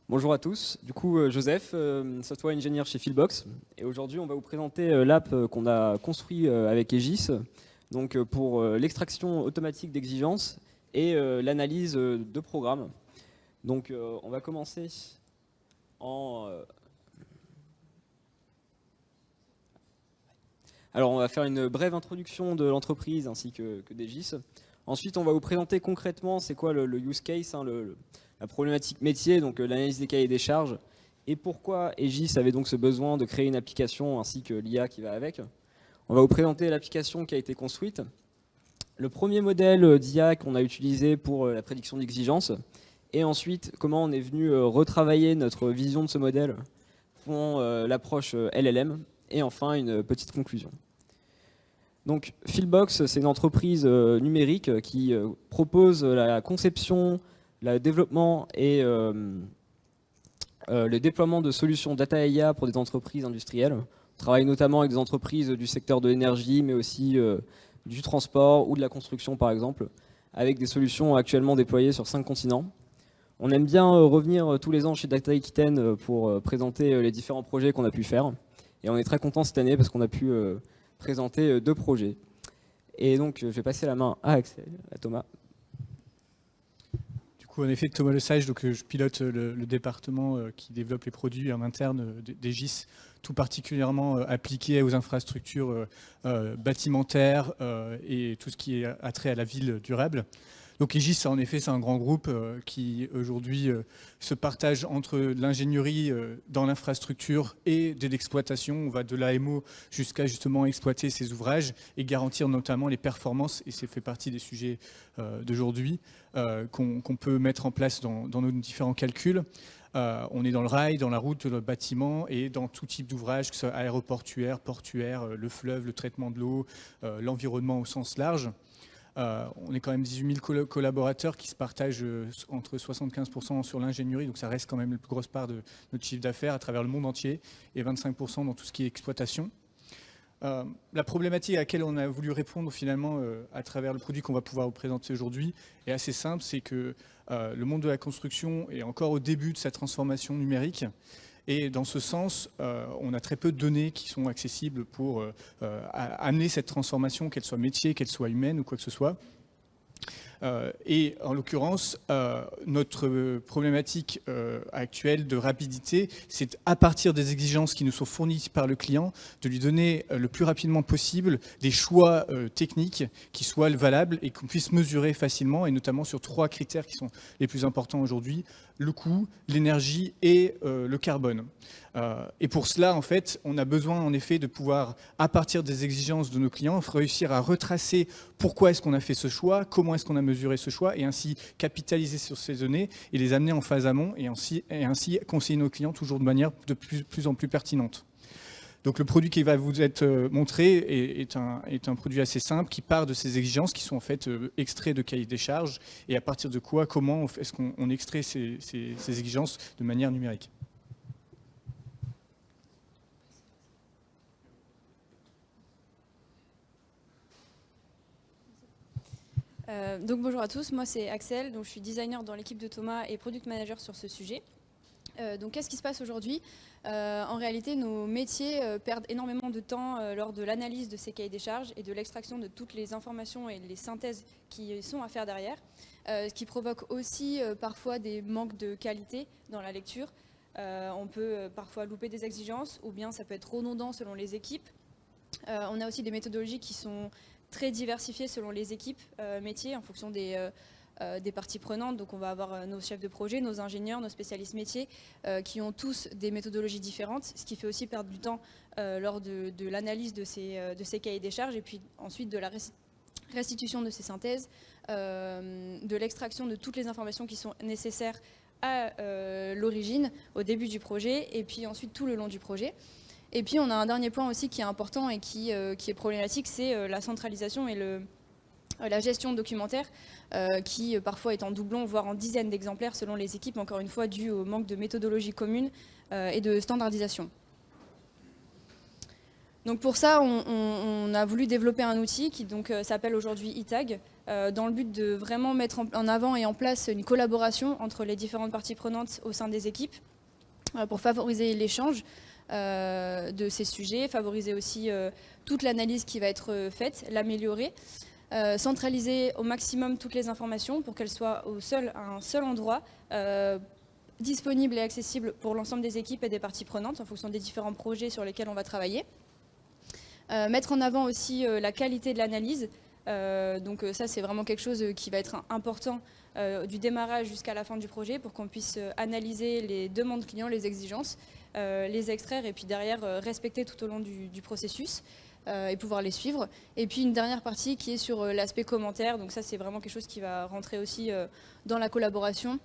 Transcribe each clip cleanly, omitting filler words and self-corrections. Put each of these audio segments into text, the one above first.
Bonjour à tous, du coup Joseph, software engineer chez Fieldbox, et aujourd'hui on va vous présenter l'app qu'on a construit avec Aegis, donc pour l'extraction automatique d'exigences et l'analyse de programmes. Donc on va commencer en... Alors on va faire une brève introduction de l'entreprise ainsi que d'Aegis. Ensuite on va vous présenter concrètement c'est quoi le use case, la problématique métier, donc l'analyse des cahiers des charges, et pourquoi Aegis avait donc ce besoin de créer une application ainsi que l'IA qui va avec. On va vous présenter l'application qui a été construite, le premier modèle d'IA qu'on a utilisé pour la prédiction d'exigence, et ensuite comment on est venu retravailler notre vision de ce modèle pour l'approche LLM, et enfin une petite conclusion. Donc Fieldbox, c'est une entreprise numérique qui propose la conception, le développement et le déploiement de solutions data IA pour des entreprises industrielles. On travaille notamment avec des entreprises du secteur de l'énergie, mais aussi du transport ou de la construction par exemple, avec des solutions actuellement déployées sur 5 continents. On aime bien revenir tous les ans chez Data Aquitaine pour présenter les différents projets qu'on a pu faire. Et on est très content cette année parce qu'on a pu présenter 2 projets. Et donc je vais passer la main à Axel, à Thomas. En effet, Thomas Lesage, donc je pilote le département qui développe les produits en interne d'Aegis, tout particulièrement appliqué aux infrastructures bâtimentaires et tout ce qui est attrait à la ville durable. Donc Aegis, en effet, c'est un grand groupe qui aujourd'hui se partage entre l'ingénierie dans l'infrastructure et de l'exploitation. On va de l'AMO jusqu'à justement exploiter ces ouvrages et garantir notamment les performances, et c'est fait partie des sujets d'aujourd'hui qu'on peut mettre en place dans nos différents calculs. On est dans le rail, dans la route, dans le bâtiment et dans tout type d'ouvrage, que ce soit aéroportuaire, portuaire, le fleuve, le traitement de l'eau, l'environnement au sens large. On est quand même 18 000 collaborateurs qui se partagent entre 75% sur l'ingénierie, donc ça reste quand même la plus grosse part de notre chiffre d'affaires à travers le monde entier, et 25% dans tout ce qui est exploitation. La problématique à laquelle on a voulu répondre finalement à travers le produit qu'on va pouvoir vous présenter aujourd'hui est assez simple, c'est que le monde de la construction est encore au début de sa transformation numérique. Et dans ce sens, on a très peu de données qui sont accessibles pour amener cette transformation, qu'elle soit métier, qu'elle soit humaine ou quoi que ce soit. Et en l'occurrence, notre problématique actuelle de rapidité, c'est à partir des exigences qui nous sont fournies par le client, de lui donner le plus rapidement possible des choix techniques qui soient valables et qu'on puisse mesurer facilement, et notamment sur 3 critères qui sont les plus importants aujourd'hui: le coût, l'énergie et le carbone. Et pour cela, en fait, on a besoin en effet de pouvoir, à partir des exigences de nos clients, réussir à retracer pourquoi est-ce qu'on a fait ce choix, comment est-ce qu'on a mesuré ce choix, et ainsi capitaliser sur ces données et les amener en phase amont, et ainsi conseiller nos clients toujours de manière de plus en plus pertinente. Donc le produit qui va vous être montré est un produit assez simple qui part de ces exigences qui sont en fait extraits de cahiers des charges, et à partir de quoi, comment est-ce qu'on extrait ces exigences de manière numérique. Donc bonjour à tous, moi c'est Axel, donc je suis designer dans l'équipe de Thomas et product manager sur ce sujet. Donc qu'est-ce qui se passe aujourd'hui? En réalité, nos métiers perdent énormément de temps lors de l'analyse de ces cahiers des charges et de l'extraction de toutes les informations et les synthèses qui sont à faire derrière, ce qui provoque aussi parfois des manques de qualité dans la lecture. On peut parfois louper des exigences, ou bien ça peut être redondant selon les équipes. On a aussi des méthodologies qui sont très diversifiées selon les équipes métiers en fonction des parties prenantes. Donc on va avoir nos chefs de projet, nos ingénieurs, nos spécialistes métiers qui ont tous des méthodologies différentes, ce qui fait aussi perdre du temps lors de l'analyse de ces cahiers des charges, et puis ensuite de la restitution de ces synthèses, de l'extraction de toutes les informations qui sont nécessaires à l'origine, au début du projet, et puis ensuite tout le long du projet. Et puis on a un dernier point aussi qui est important et qui est problématique, c'est la centralisation et la gestion documentaire qui parfois est en doublon, voire en dizaines d'exemplaires selon les équipes, encore une fois dû au manque de méthodologie commune et de standardisation. Donc pour ça, on a voulu développer un outil qui s'appelle aujourd'hui eTag, dans le but de vraiment mettre en avant et en place une collaboration entre les différentes parties prenantes au sein des équipes pour favoriser l'échange de ces sujets, favoriser aussi toute l'analyse qui va être faite, l'améliorer, centraliser au maximum toutes les informations pour qu'elles soient à un seul endroit, disponible et accessible pour l'ensemble des équipes et des parties prenantes en fonction des différents projets sur lesquels on va travailler. Mettre en avant aussi la qualité de l'analyse. Donc ça, c'est vraiment quelque chose qui va être important du démarrage jusqu'à la fin du projet pour qu'on puisse analyser les demandes clients, les exigences, les extraire et puis derrière respecter tout au long du processus et pouvoir les suivre. Et puis une dernière partie qui est sur l'aspect commentaire. Donc ça, c'est vraiment quelque chose qui va rentrer aussi dans la collaboration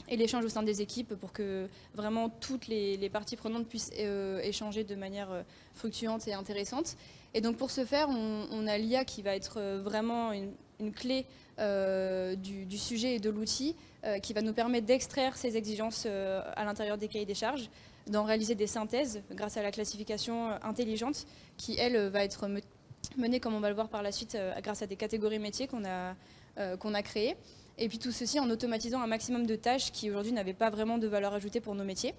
et l'échange au sein des équipes pour que vraiment toutes les parties prenantes puissent échanger de manière fructueuse et intéressante. Et donc pour ce faire, on a l'IA qui va être vraiment une clé du sujet et de l'outil qui va nous permettre d'extraire ces exigences à l'intérieur des cahiers des charges, d'en réaliser des synthèses grâce à la classification intelligente qui, elle, va être menée, comme on va le voir par la suite, grâce à des catégories métiers qu'on a créées. Et puis tout ceci en automatisant un maximum de tâches qui aujourd'hui n'avaient pas vraiment de valeur ajoutée pour nos métiers.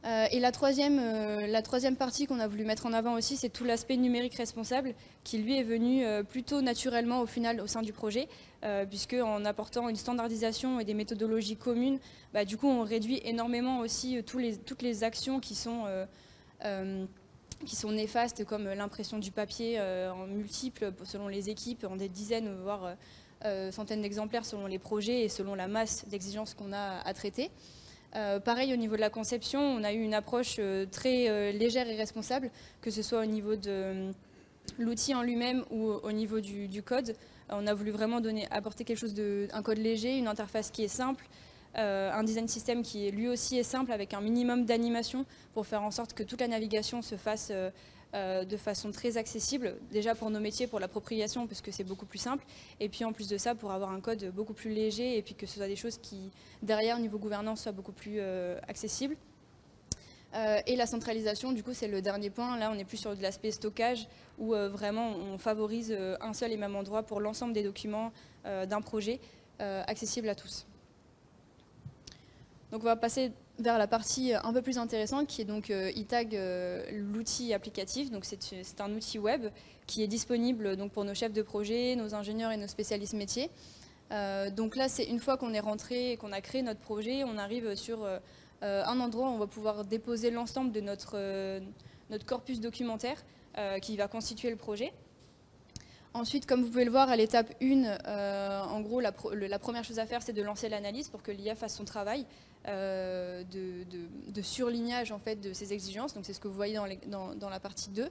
Et la troisième partie qu'on a voulu mettre en avant aussi, c'est tout l'aspect numérique responsable qui lui est venu plutôt naturellement au final au sein du projet, puisque en apportant une standardisation et des méthodologies communes, du coup on réduit énormément aussi toutes les actions qui sont néfastes, comme l'impression du papier en multiples selon les équipes, en des dizaines voire centaines d'exemplaires selon les projets et selon la masse d'exigences qu'on a à traiter. Pareil, au niveau de la conception, on a eu une approche très légère et responsable, que ce soit au niveau de l'outil en lui-même ou au niveau du code. On a voulu vraiment apporter quelque chose un code léger, une interface qui est simple, un design system qui lui aussi est simple avec un minimum d'animation pour faire en sorte que toute la navigation se fasse de façon très accessible, déjà pour nos métiers, pour l'appropriation, parce que c'est beaucoup plus simple, et puis en plus de ça, pour avoir un code beaucoup plus léger, et puis que ce soit des choses qui, derrière, niveau gouvernance, soient beaucoup plus accessibles. Et la centralisation, du coup, c'est le dernier point. Là, on est plus sur de l'aspect stockage, où vraiment, on favorise un seul et même endroit pour l'ensemble des documents d'un projet, accessible à tous. Donc on va passer vers la partie un peu plus intéressante qui est donc eTag, l'outil applicatif. Donc c'est un outil web qui est disponible donc pour nos chefs de projet, nos ingénieurs et nos spécialistes métiers. Donc là, c'est une fois qu'on est rentré et qu'on a créé notre projet, on arrive sur un endroit où on va pouvoir déposer l'ensemble de notre corpus documentaire qui va constituer le projet. Ensuite, comme vous pouvez le voir à l'étape 1, en gros, la première chose à faire, c'est de lancer l'analyse pour que l'IA fasse son travail de surlignage en fait, de ces exigences. Donc c'est ce que vous voyez dans la partie 2.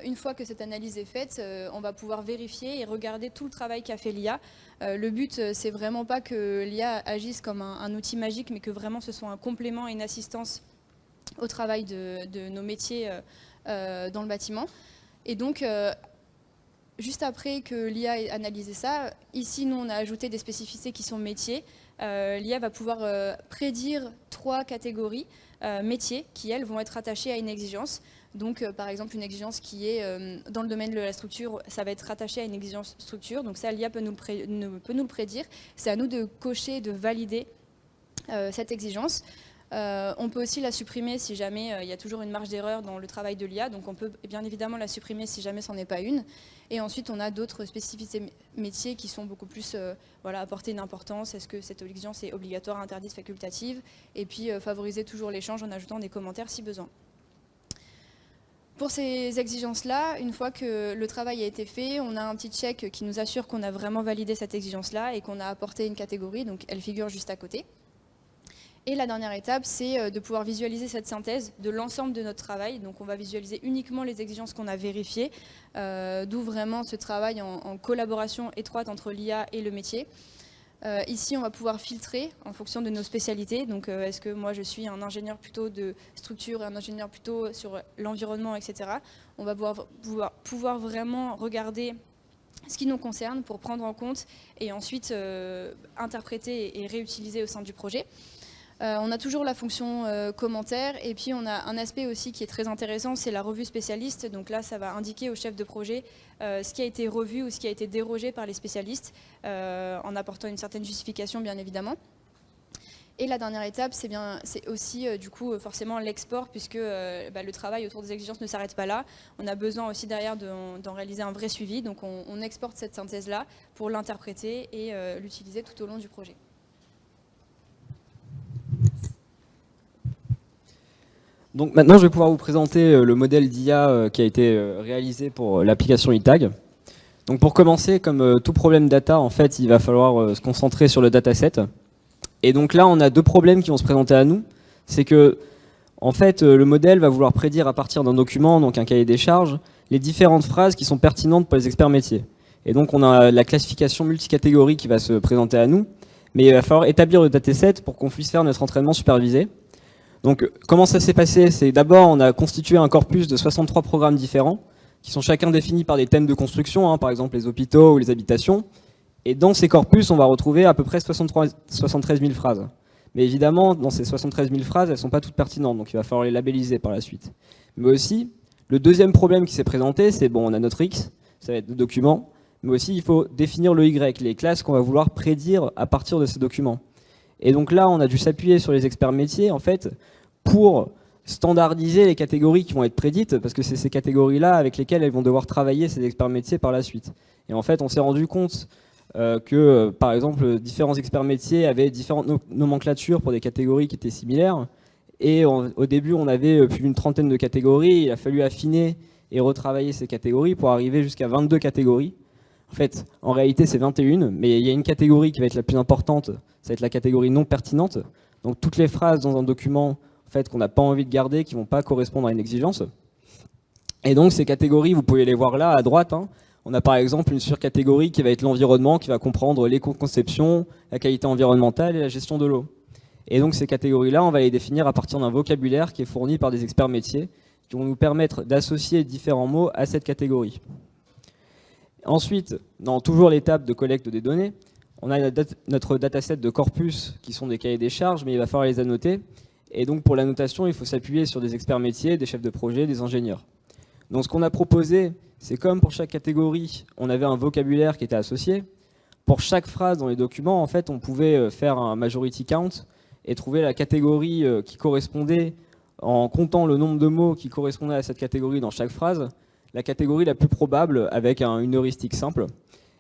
Une fois que cette analyse est faite, on va pouvoir vérifier et regarder tout le travail qu'a fait l'IA. Le but, c'est vraiment pas que l'IA agisse comme un outil magique, mais que vraiment ce soit un complément et une assistance au travail de nos métiers dans le bâtiment. Et donc, juste après que l'IA ait analysé ça, ici, nous, on a ajouté des spécificités qui sont métiers. L'IA va pouvoir prédire 3 catégories métiers qui, elles, vont être attachées à une exigence. Donc, par exemple, une exigence qui est dans le domaine de la structure, ça va être rattaché à une exigence structure. Donc ça, l'IA peut nous le prédire. C'est à nous de cocher, de valider cette exigence. On peut aussi la supprimer si jamais il y a toujours une marge d'erreur dans le travail de l'IA. Donc on peut bien évidemment la supprimer si jamais ce n'en est pas une. Et ensuite, on a d'autres spécificités métiers qui sont beaucoup plus apporter une importance. Est-ce que cette exigence est obligatoire, interdite, facultative? Et puis favoriser toujours l'échange en ajoutant des commentaires si besoin. Pour ces exigences-là, une fois que le travail a été fait, on a un petit check qui nous assure qu'on a vraiment validé cette exigence-là et qu'on a apporté une catégorie, donc elle figure juste à côté. Et la dernière étape, c'est de pouvoir visualiser cette synthèse de l'ensemble de notre travail. Donc on va visualiser uniquement les exigences qu'on a vérifiées, d'où vraiment ce travail en collaboration étroite entre l'IA et le métier. Ici, on va pouvoir filtrer en fonction de nos spécialités. Donc, est-ce que moi, je suis un ingénieur plutôt de structure et un ingénieur plutôt sur l'environnement, etc. On va pouvoir vraiment regarder ce qui nous concerne pour prendre en compte et ensuite interpréter et réutiliser au sein du projet. On a toujours la fonction commentaire et puis on a un aspect aussi qui est très intéressant, c'est la revue spécialiste. Donc là, ça va indiquer au chef de projet ce qui a été revu ou ce qui a été dérogé par les spécialistes en apportant une certaine justification bien évidemment. Et la dernière étape, c'est aussi du coup forcément l'export puisque le travail autour des exigences ne s'arrête pas là. On a besoin aussi derrière d'en réaliser un vrai suivi. Donc on exporte cette synthèse-là pour l'interpréter et l'utiliser tout au long du projet. Donc maintenant, je vais pouvoir vous présenter le modèle d'IA qui a été réalisé pour l'application eTag. Donc pour commencer, comme tout problème data, en fait, il va falloir se concentrer sur le dataset. Et donc là, on a deux problèmes qui vont se présenter à nous. C'est que, en fait, le modèle va vouloir prédire à partir d'un document, donc un cahier des charges, les différentes phrases qui sont pertinentes pour les experts métiers. Et donc on a la classification multicatégorie qui va se présenter à nous, mais il va falloir établir le dataset pour qu'on puisse faire notre entraînement supervisé. Donc comment ça s'est passé? C'est d'abord on a constitué un corpus de 63 programmes différents qui sont chacun définis par des thèmes de construction, par exemple les hôpitaux ou les habitations. Et dans ces corpus, on va retrouver à peu près 73 000 phrases. Mais évidemment, dans ces 73 000 phrases, elles ne sont pas toutes pertinentes, donc il va falloir les labelliser par la suite. Mais aussi, le deuxième problème qui s'est présenté, c'est on a notre X, ça va être le document, mais aussi il faut définir le Y, les classes qu'on va vouloir prédire à partir de ces documents. Et donc là, on a dû s'appuyer sur les experts métiers, en fait, pour standardiser les catégories qui vont être prédites, parce que c'est ces catégories-là avec lesquelles elles vont devoir travailler ces experts métiers par la suite. Et en fait, on s'est rendu compte que, par exemple, différents experts métiers avaient différentes nomenclatures pour des catégories qui étaient similaires. Et au début, on avait plus d'une trentaine de catégories. Il a fallu affiner et retravailler ces catégories pour arriver jusqu'à 22 catégories. En fait, en réalité, c'est 21, mais il y a une catégorie qui va être la plus importante, ça va être la catégorie non pertinente. Donc toutes les phrases dans un document en fait, qu'on n'a pas envie de garder, qui ne vont pas correspondre à une exigence. Et donc ces catégories, vous pouvez les voir là à droite. On a par exemple une surcatégorie qui va être l'environnement, qui va comprendre l'éco-conception, la qualité environnementale et la gestion de l'eau. Et donc ces catégories-là, on va les définir à partir d'un vocabulaire qui est fourni par des experts métiers, qui vont nous permettre d'associer différents mots à cette catégorie. Ensuite, dans toujours l'étape de collecte des données, on a notre dataset de corpus qui sont des cahiers des charges, mais il va falloir les annoter. Et donc pour l'annotation, il faut s'appuyer sur des experts métiers, des chefs de projet, des ingénieurs. Donc ce qu'on a proposé, c'est comme pour chaque catégorie, on avait un vocabulaire qui était associé. Pour chaque phrase dans les documents, en fait, on pouvait faire un majority count et trouver la catégorie qui correspondait, en comptant le nombre de mots qui correspondaient à cette catégorie dans chaque phrase, la catégorie la plus probable avec une heuristique simple.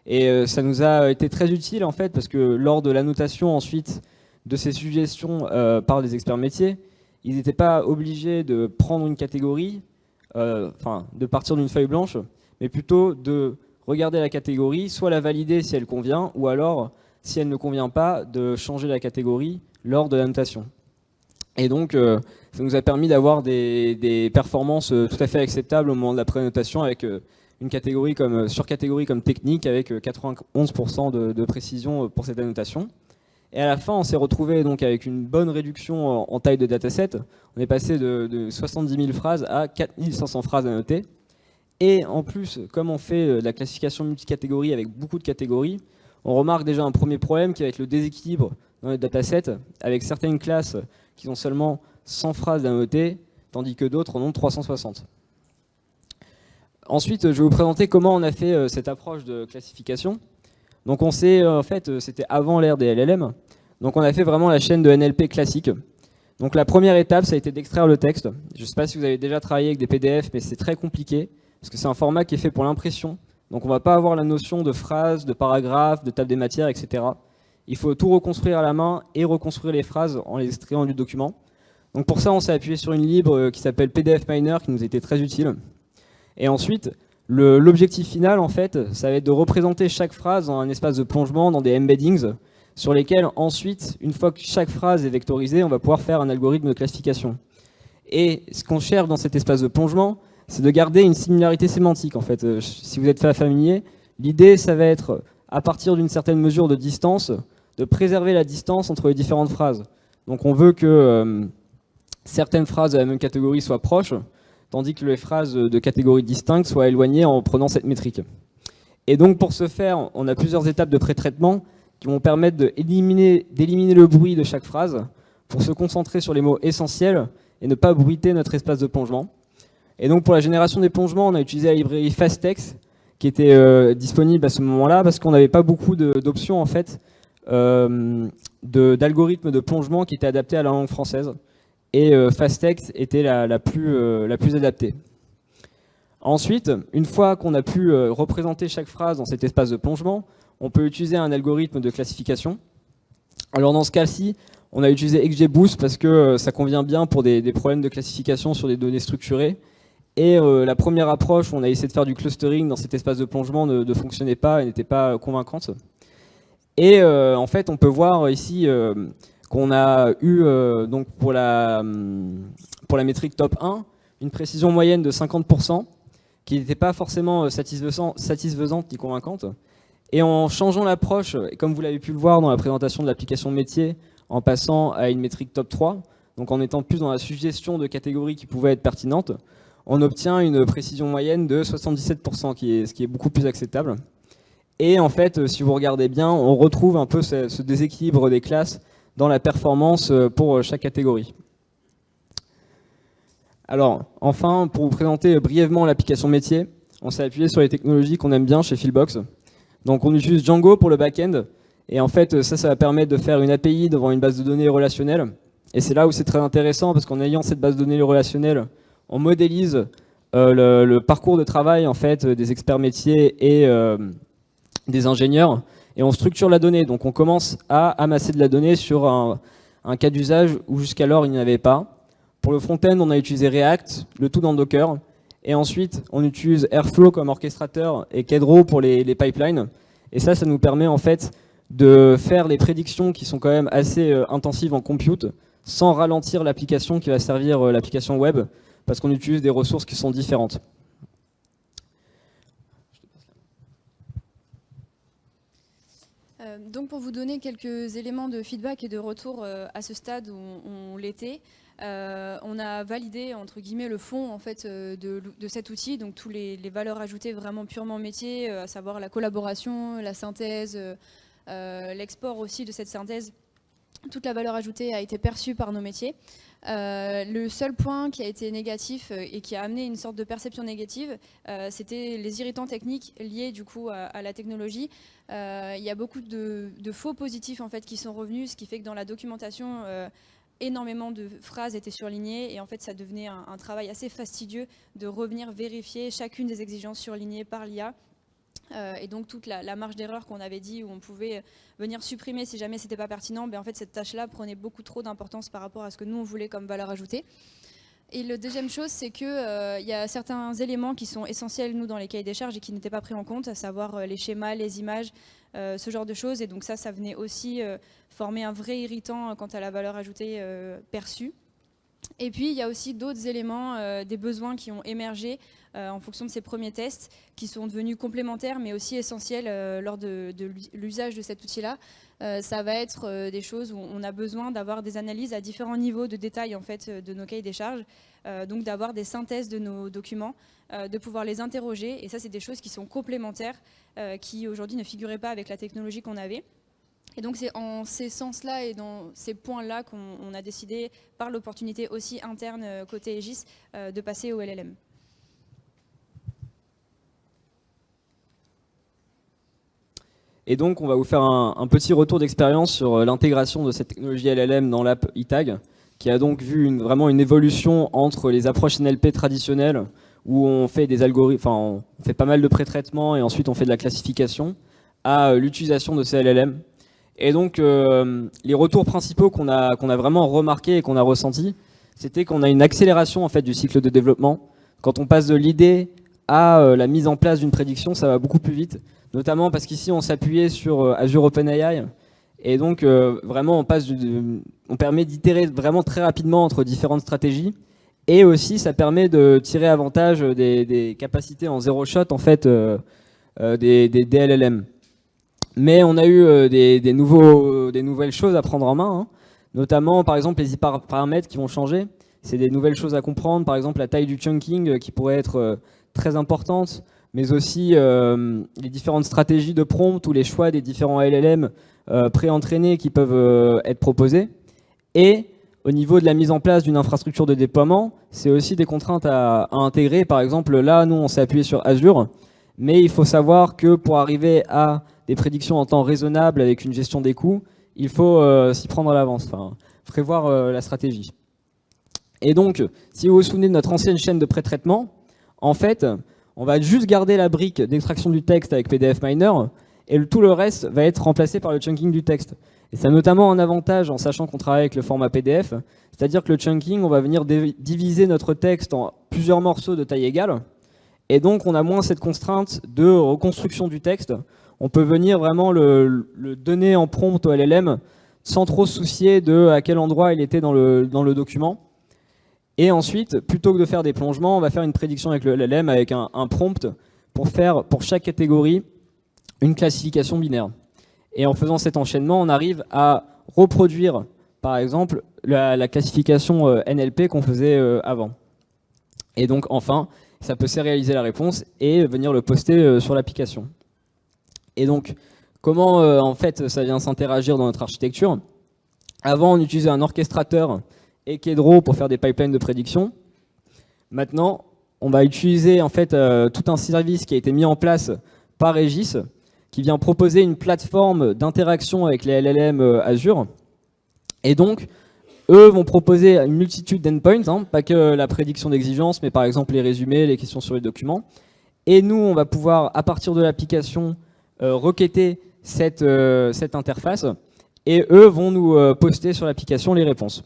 Et ça nous a été très utile en fait parce que lors de l'annotation ensuite de ces suggestions par des experts métiers, ils n'étaient pas obligés de prendre une catégorie, de partir d'une feuille blanche, mais plutôt de regarder la catégorie, soit la valider si elle convient, ou alors, si elle ne convient pas, de changer la catégorie lors de l'annotation. Et donc, ça nous a permis d'avoir des performances tout à fait acceptables au moment de la préannotation avec une catégorie surcatégorie comme technique avec 91% de précision pour cette annotation. Et à la fin, on s'est retrouvé donc avec une bonne réduction en taille de dataset. On est passé de 70 000 phrases à 4 500 phrases à noter. Et en plus, comme on fait de la classification multicatégorie avec beaucoup de catégories, on remarque déjà un premier problème qui va être le déséquilibre dans les datasets, avec certaines classes qui ont seulement 100 phrases à noter, tandis que d'autres en ont 360. Ensuite, je vais vous présenter comment on a fait cette approche de classification. Donc on s'est, en fait, c'était avant l'ère des LLM, donc on a fait vraiment la chaîne de NLP classique. Donc la première étape, ça a été d'extraire le texte. Je ne sais pas si vous avez déjà travaillé avec des PDF, mais c'est très compliqué, parce que c'est un format qui est fait pour l'impression. Donc on ne va pas avoir la notion de phrase, de paragraphe, de table des matières, etc. Il faut tout reconstruire à la main et reconstruire les phrases en les extrayant du document. Donc pour ça, on s'est appuyé sur une libre qui s'appelle PDF Miner, qui nous était très utile. Et ensuite, l'objectif final, en fait, ça va être de représenter chaque phrase dans un espace de plongement, dans des embeddings, sur lesquels ensuite, une fois que chaque phrase est vectorisée, on va pouvoir faire un algorithme de classification. Et ce qu'on cherche dans cet espace de plongement, c'est de garder une similarité sémantique, en fait. Si vous êtes familier, l'idée, ça va être, à partir d'une certaine mesure de distance, de préserver la distance entre les différentes phrases. Donc on veut que certaines phrases de la même catégorie soient proches, tandis que les phrases de catégories distinctes soient éloignées en prenant cette métrique. Et donc pour ce faire, on a plusieurs étapes de pré-traitement qui vont permettre d'éliminer le bruit de chaque phrase pour se concentrer sur les mots essentiels et ne pas bruiter notre espace de plongement. Et donc pour la génération des plongements, on a utilisé la librairie Fasttext qui était disponible à ce moment-là parce qu'on n'avait pas beaucoup d'options en fait d'algorithmes de plongement qui étaient adaptés à la langue française. Et Fasttext était la plus adaptée. Ensuite, une fois qu'on a pu représenter chaque phrase dans cet espace de plongement, on peut utiliser un algorithme de classification. Alors dans ce cas-ci, on a utilisé XGBoost parce que ça convient bien pour des problèmes de classification sur des données structurées. Et la première approche où on a essayé de faire du clustering dans cet espace de plongement ne fonctionnait pas et n'était pas convaincante. Et en fait, on peut voir ici qu'on a eu donc pour la métrique top 1 une précision moyenne de 50%, qui n'était pas forcément satisfaisante ni convaincante. Et en changeant l'approche, comme vous l'avez pu le voir dans la présentation de l'application métier, en passant à une métrique top 3, donc en étant plus dans la suggestion de catégories qui pouvaient être pertinentes, on obtient une précision moyenne de 77%, ce qui est beaucoup plus acceptable. Et en fait, si vous regardez bien, on retrouve un peu ce déséquilibre des classes dans la performance pour chaque catégorie. Alors, enfin, pour vous présenter brièvement l'application métier, on s'est appuyé sur les technologies qu'on aime bien chez Fillbox. Donc on utilise Django pour le back-end, et en fait, ça va permettre de faire une API devant une base de données relationnelle. Et c'est là où c'est très intéressant, parce qu'en ayant cette base de données relationnelle, on modélise le parcours de travail en fait, des experts métiers et des ingénieurs, et on structure la donnée. Donc on commence à amasser de la donnée sur un cas d'usage où jusqu'alors il n'y en avait pas. Pour le front-end, on a utilisé React, le tout dans Docker, et ensuite on utilise Airflow comme orchestrateur et Kedro pour les pipelines. Et ça nous permet en fait de faire les prédictions qui sont quand même assez intensives en compute, sans ralentir l'application qui va servir l'application web, parce qu'on utilise des ressources qui sont différentes. Donc pour vous donner quelques éléments de feedback et de retour à ce stade où on l'était, on a validé entre guillemets le fond en fait, de cet outil, donc tous les valeurs ajoutées vraiment purement métier, à savoir la collaboration, la synthèse, l'export aussi de cette synthèse. Toute la valeur ajoutée a été perçue par nos métiers. Le seul point qui a été négatif et qui a amené une sorte de perception négative, c'était les irritants techniques liés du coup à la technologie. Il y a beaucoup de faux positifs en fait qui sont revenus, ce qui fait que dans la documentation, énormément de phrases étaient surlignées et en fait ça devenait un travail assez fastidieux de revenir vérifier chacune des exigences surlignées par l'IA. Et donc toute la marge d'erreur qu'on avait dit où on pouvait venir supprimer si jamais c'était pas pertinent, en fait cette tâche-là prenait beaucoup trop d'importance par rapport à ce que nous on voulait comme valeur ajoutée. Et la deuxième chose, c'est que y a certains éléments qui sont essentiels nous dans les cahiers des charges et qui n'étaient pas pris en compte, à savoir les schémas, les images, ce genre de choses. Et donc ça venait aussi former un vrai irritant quant à la valeur ajoutée perçue. Et puis, il y a aussi d'autres éléments, des besoins qui ont émergé en fonction de ces premiers tests, qui sont devenus complémentaires, mais aussi essentiels lors de l'usage de cet outil-là. Ça va être des choses où on a besoin d'avoir des analyses à différents niveaux de détail en fait, de nos cahiers des charges, donc d'avoir des synthèses de nos documents, de pouvoir les interroger. Et ça, c'est des choses qui sont complémentaires, qui aujourd'hui ne figuraient pas avec la technologie qu'on avait. Et donc c'est en ces sens-là et dans ces points-là qu'on a décidé, par l'opportunité aussi interne côté Aegis, de passer au LLM. Et donc on va vous faire un petit retour d'expérience sur l'intégration de cette technologie LLM dans l'app eTag, qui a donc vu vraiment une évolution entre les approches NLP traditionnelles, où on fait des algorithmes, on fait pas mal de pré-traitement et ensuite on fait de la classification, à l'utilisation de ces LLM. Et donc, les retours principaux qu'on a vraiment remarqués et qu'on a ressentis, c'était qu'on a une accélération en fait, du cycle de développement. Quand on passe de l'idée à la mise en place d'une prédiction, ça va beaucoup plus vite, notamment parce qu'ici, on s'appuyait sur Azure OpenAI, et donc vraiment, on permet d'itérer vraiment très rapidement entre différentes stratégies, et aussi, ça permet de tirer avantage des capacités en zéro shot en fait, des LLM. Mais on a eu des nouvelles choses à prendre en main, hein. Notamment par exemple les paramètres qui vont changer. C'est des nouvelles choses à comprendre, par exemple la taille du chunking qui pourrait être très importante, mais aussi les différentes stratégies de prompt ou les choix des différents LLM pré-entraînés qui peuvent être proposés. Et au niveau de la mise en place d'une infrastructure de déploiement, c'est aussi des contraintes à intégrer. Par exemple, là, nous, on s'est appuyé sur Azure, mais il faut savoir que pour arriver à des prédictions en temps raisonnable avec une gestion des coûts, il faut s'y prendre à l'avance, enfin, prévoir la stratégie. Et donc, si vous vous souvenez de notre ancienne chaîne de pré-traitement, en fait, on va juste garder la brique d'extraction du texte avec PDF Miner, et tout le reste va être remplacé par le chunking du texte. Et ça a notamment un avantage en sachant qu'on travaille avec le format PDF, c'est-à-dire que le chunking, on va venir diviser notre texte en plusieurs morceaux de taille égale, et donc on a moins cette contrainte de reconstruction du texte. On peut venir vraiment le donner en prompt au LLM sans trop se soucier de à quel endroit il était dans le document. Et ensuite, plutôt que de faire des plongements, on va faire une prédiction avec le LLM avec un prompt pour faire pour chaque catégorie une classification binaire. Et en faisant cet enchaînement, on arrive à reproduire, par exemple, la classification NLP qu'on faisait avant. Et donc, enfin, ça peut sérialiser la réponse et venir le poster sur l'application. Et donc, comment, en fait, ça vient s'interagir dans notre architecture? Avant, on utilisait un orchestrateur et Kedro pour faire des pipelines de prédiction. Maintenant, on va utiliser, en fait, tout un service qui a été mis en place par Regis, qui vient proposer une plateforme d'interaction avec les LLM Azure. Et donc, eux vont proposer une multitude d'endpoints, hein, pas que la prédiction d'exigence, mais par exemple les résumés, les questions sur les documents. Et nous, on va pouvoir, à partir de l'application, requêter cette interface, et eux vont nous poster sur l'application les réponses.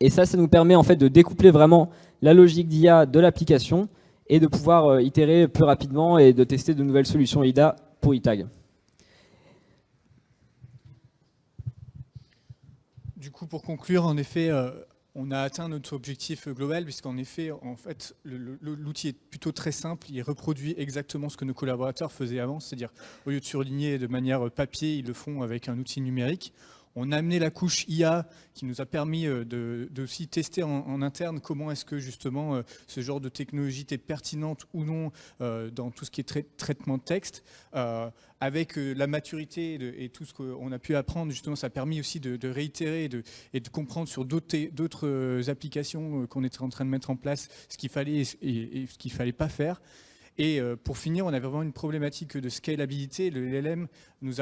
Et ça nous permet en fait de découpler vraiment la logique d'IA de l'application et de pouvoir itérer plus rapidement et de tester de nouvelles solutions IDA pour eTag. Du coup, pour conclure, en effet, on a atteint notre objectif global, puisqu'en effet, l'outil est plutôt très simple. Il reproduit exactement ce que nos collaborateurs faisaient avant, c'est-à-dire au lieu de surligner de manière papier, ils le font avec un outil numérique. On a amené la couche IA qui nous a permis de aussi tester en interne comment est-ce que justement ce genre de technologie était pertinente ou non dans tout ce qui est traitement de texte. Avec la maturité et tout ce qu'on a pu apprendre, justement, ça a permis aussi de réitérer et de comprendre sur d'autres applications qu'on était en train de mettre en place ce qu'il fallait et ce qu'il ne fallait pas faire. Et pour finir, on avait vraiment une problématique de scalabilité. Le LLM nous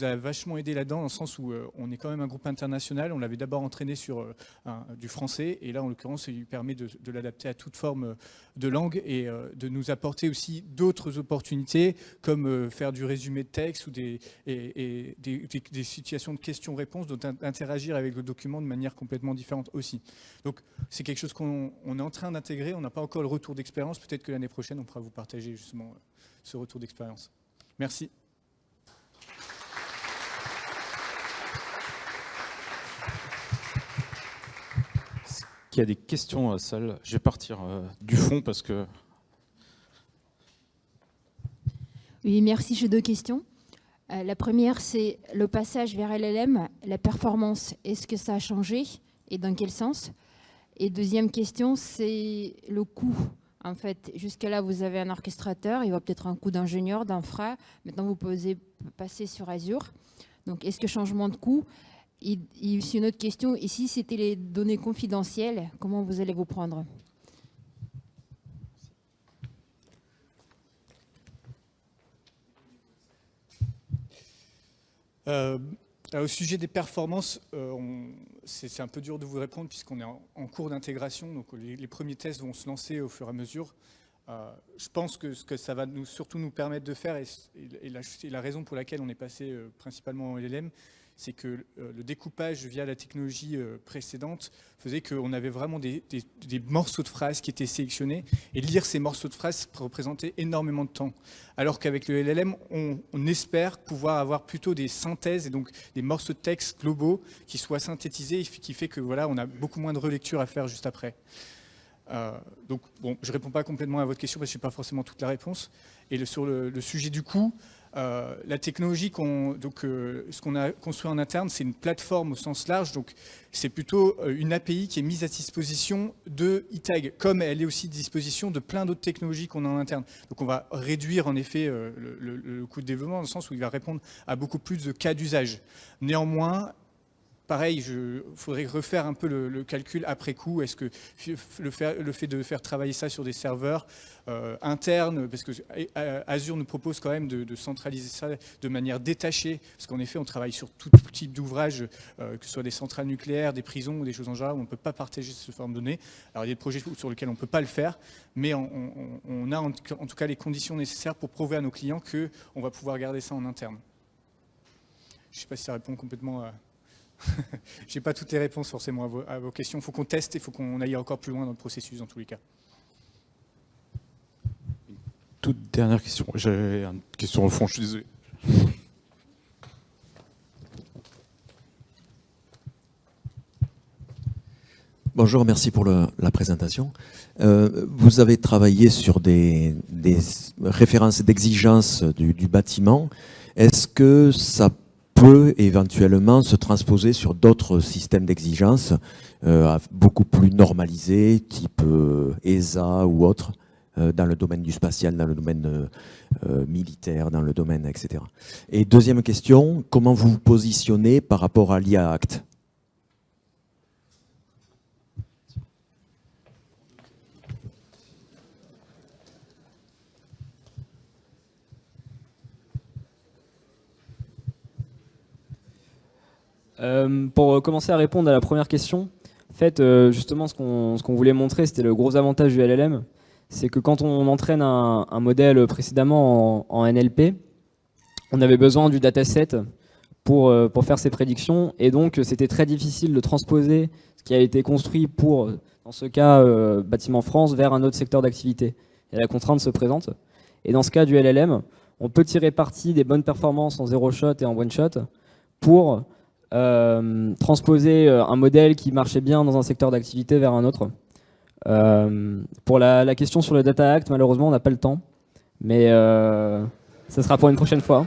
a vachement aidé là-dedans, dans le sens où on est quand même un groupe international. On l'avait d'abord entraîné sur du français, et là, en l'occurrence, ça lui permet de l'adapter à toute forme de langue et de nous apporter aussi d'autres opportunités, comme faire du résumé de texte ou des situations de questions-réponses, donc interagir avec le document de manière complètement différente aussi. Donc, c'est quelque chose qu'on est en train d'intégrer. On n'a pas encore le retour d'expérience. Peut-être que l'année prochaine, on pourra vous partager justement ce retour d'expérience. Merci. Est-ce qu'il y a des questions à la salle? Je vais partir du fond parce que... Oui, merci. J'ai deux questions. La première, c'est le passage vers LLM, la performance. Est-ce que ça a changé et dans quel sens? Et deuxième question, c'est le coût. En fait, jusqu'à là, vous avez un orchestrateur, il va peut-être un coût d'ingénieur, d'infra. Maintenant, vous pouvez passer sur Azure. Donc, est-ce que changement de coût? Et c'est une autre question. Et si c'était les données confidentielles, comment vous allez vous prendre? Au sujet des performances, c'est un peu dur de vous répondre puisqu'on est en cours d'intégration, donc les premiers tests vont se lancer au fur et à mesure. Je pense que ce que ça va surtout nous permettre de faire, et la raison pour laquelle on est passé principalement en LLM, c'est que le découpage via la technologie précédente faisait qu'on avait vraiment des morceaux de phrases qui étaient sélectionnés, et lire ces morceaux de phrases représentait énormément de temps. Alors qu'avec le LLM, on espère pouvoir avoir plutôt des synthèses, et donc des morceaux de texte globaux qui soient synthétisés, qui fait que voilà, on a beaucoup moins de relecture à faire juste après. Donc, bon, je ne réponds pas complètement à votre question parce que je n'ai pas forcément toute la réponse. Et sur le sujet du coût, la technologie, ce qu'on a construit en interne, c'est une plateforme au sens large. Donc, c'est plutôt une API qui est mise à disposition de eTag, comme elle est aussi à disposition de plein d'autres technologies qu'on a en interne. Donc, on va réduire en effet le coût de développement dans le sens où il va répondre à beaucoup plus de cas d'usage. Néanmoins, pareil, il faudrait refaire un peu le calcul après coup. Est-ce que le fait de faire travailler ça sur des serveurs internes, parce que Azure nous propose quand même de centraliser ça de manière détachée, parce qu'en effet, on travaille sur tout type d'ouvrages, que ce soit des centrales nucléaires, des prisons ou des choses en genre, où on ne peut pas partager ce forme de données. Alors, il y a des projets sur lesquels on ne peut pas le faire, mais on a en tout cas les conditions nécessaires pour prouver à nos clients qu'on va pouvoir garder ça en interne. Je ne sais pas si ça répond complètement à... Je n'ai pas toutes les réponses forcément à vos questions. Il faut qu'on teste et il faut qu'on aille encore plus loin dans le processus dans tous les cas. Toute dernière question. J'ai une question au fond, je suis désolé. Bonjour, merci pour la présentation. Vous avez travaillé sur des références d'exigence du bâtiment. Est-ce que ça peut éventuellement se transposer sur d'autres systèmes d'exigence beaucoup plus normalisés, type ESA ou autre, dans le domaine du spatial, dans le domaine militaire, dans le domaine, etc. Et deuxième question, comment vous vous positionnez par rapport à l'IA Act ? Pour commencer à répondre à la première question, en fait, justement, ce qu'on voulait montrer, c'était le gros avantage du LLM, c'est que quand on entraîne un modèle précédemment en NLP, on avait besoin du dataset pour faire ses prédictions, et donc c'était très difficile de transposer ce qui a été construit pour, dans ce cas, Bâtiment France, vers un autre secteur d'activité. Et la contrainte se présente. Et dans ce cas du LLM, on peut tirer parti des bonnes performances en zéro shot et en one shot pour transposer un modèle qui marchait bien dans un secteur d'activité vers un autre. Pour la question sur le Data Act, malheureusement, on n'a pas le temps, mais ça sera pour une prochaine fois.